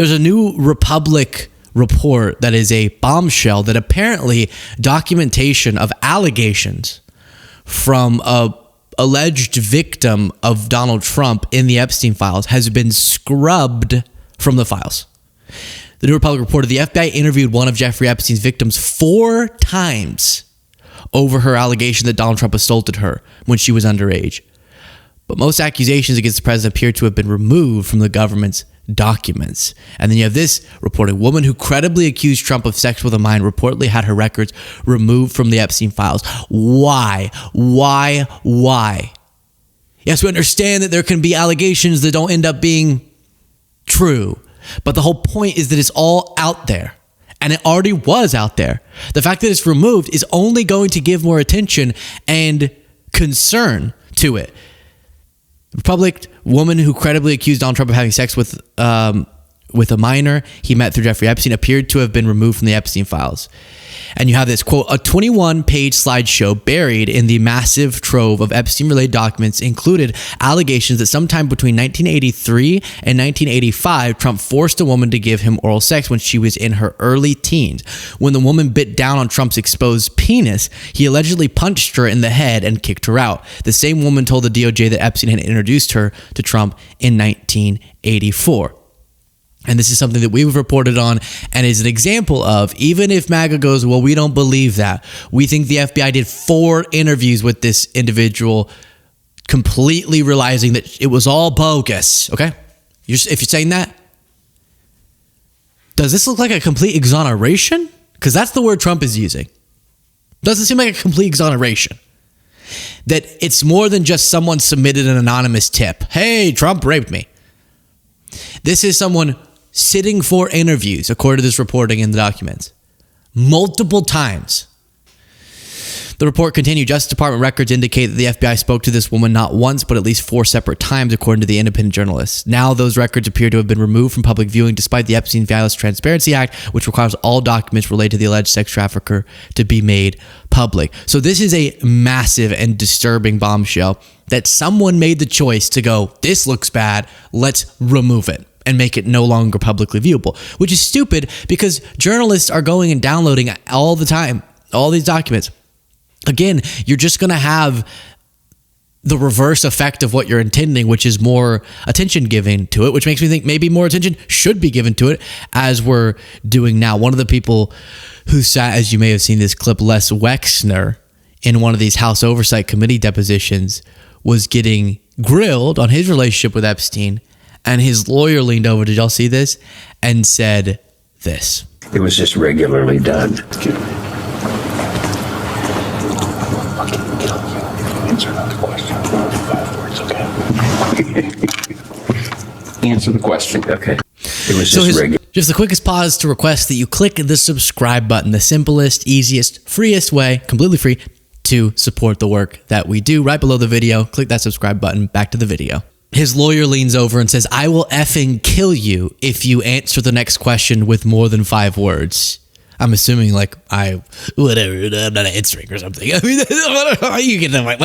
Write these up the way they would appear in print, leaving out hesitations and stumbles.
There's a new Republic report that is a bombshell that apparently documentation of allegations from a alleged victim of Donald Trump in the Epstein files has been scrubbed from the files. The New Republic reported the FBI interviewed one of Jeffrey Epstein's victims 4 times over her allegation that Donald Trump assaulted her when she was underage. But most accusations against the president appear to have been removed from the government's documents. And then you have this reported woman who credibly accused Trump of sex with a minor reportedly had her records removed from the Epstein files. Why? Yes, we understand that there can be allegations that don't end up being true. But the whole point is that it's all out there. And it already was out there. The fact that it's removed is only going to give more attention and concern to it. Republic woman who credibly accused Donald Trump of having sex with a minor he met through Jeffrey Epstein appeared to have been removed from the Epstein files. And you have this, quote, a 21-page slideshow buried in the massive trove of Epstein-related documents included allegations that sometime between 1983 and 1985, Trump forced a woman to give him oral sex when she was in her early teens. When the woman bit down on Trump's exposed penis, he allegedly punched her in the head and kicked her out. The same woman told the DOJ that Epstein had introduced her to Trump in 1984. And this is something that we've reported on and is an example of, even if MAGA goes, well, we don't believe that. We think the FBI did 4 interviews with this individual, completely realizing that it was all bogus. Okay? If you're saying that, does this look like a complete exoneration? Because that's the word Trump is using. Doesn't seem like a complete exoneration. That it's more than just someone submitted an anonymous tip. Hey, Trump raped me. This is someone sitting for interviews, according to this reporting in the documents, multiple times. The report continued. Justice Department records indicate that the FBI spoke to this woman not once, but at least 4 separate times, according to the independent journalists. Now, those records appear to have been removed from public viewing, despite the Epstein Files Transparency Act, which requires all documents related to the alleged sex trafficker to be made public. So this is a massive and disturbing bombshell that someone made the choice to go, this looks bad, let's remove it and make it no longer publicly viewable, which is stupid because journalists are going and downloading all the time, all these documents. Again, you're just going to have the reverse effect of what you're intending, which is more attention given to it, which makes me think maybe more attention should be given to it as we're doing now. One of the people who sat, as you may have seen this clip, Les Wexner, in one of these House Oversight Committee depositions, was getting grilled on his relationship with Epstein, and his lawyer leaned over, did y'all see this, and said this. It was just regularly done. Answer the question. 5 words, okay? Answer the question. Okay. It was just regular. Just the quickest pause to request that you click the subscribe button, the simplest, easiest, freest way, completely free, to support the work that we do. Right below the video, click that subscribe button. Back to the video. His lawyer leans over and says, I will effing kill you if you answer the next question with more than 5 words. I'm assuming like I'm not answering or something. I mean, you get them like,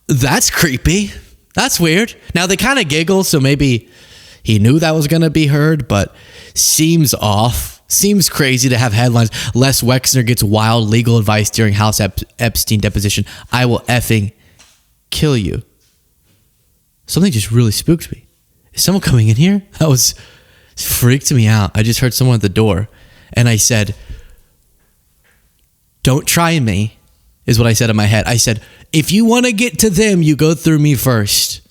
that's creepy. That's weird. Now they kind of giggle, so maybe he knew that was going to be heard, but seems off. Seems crazy to have headlines. Les Wexner gets wild legal advice during House Epstein deposition. I will effing kill you. Something just really spooked me. Is someone coming in here? That was freaked me out. I just heard someone at the door, and I said, don't try me, is what I said in my head. I said, if you want to get to them, you go through me first.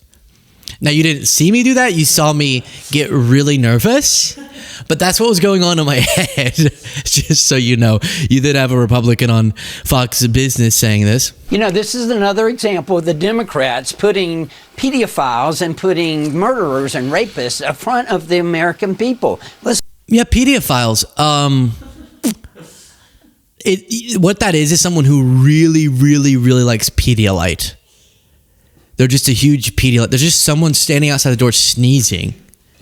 Now, you didn't see me do that. You saw me get really nervous, but that's what was going on in my head. Just so you know, you did have a Republican on Fox Business saying this. You know, this is another example of the Democrats putting pedophiles and putting murderers and rapists in front of the American people. Yeah, pedophiles. What that is someone who really, really, really likes Pedialyte. They're just a huge Pedialyte. There's just someone standing outside the door sneezing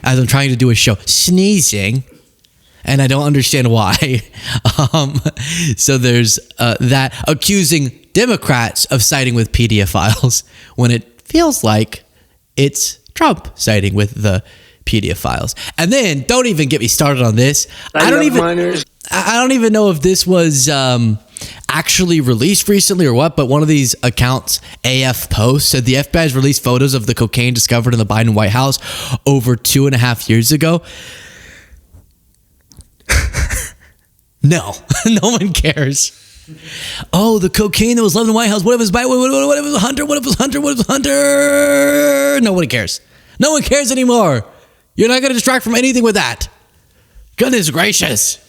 as I'm trying to do a show. Sneezing. And I don't understand why. So there's that, accusing Democrats of siding with pedophiles when it feels like it's Trump siding with the pedophiles. And then don't even get me started on this. I don't even know if this was actually released recently or what, but one of these accounts, AF Post, said the FBI has released photos of the cocaine discovered in the Biden White House over 2.5 years ago. No, no one cares. Oh, the cocaine that was left in the White House. What if it was what if it was Hunter? What if it was Hunter? What if it was Hunter? Nobody cares. No one cares anymore. You're not going to distract from anything with that. Goodness gracious.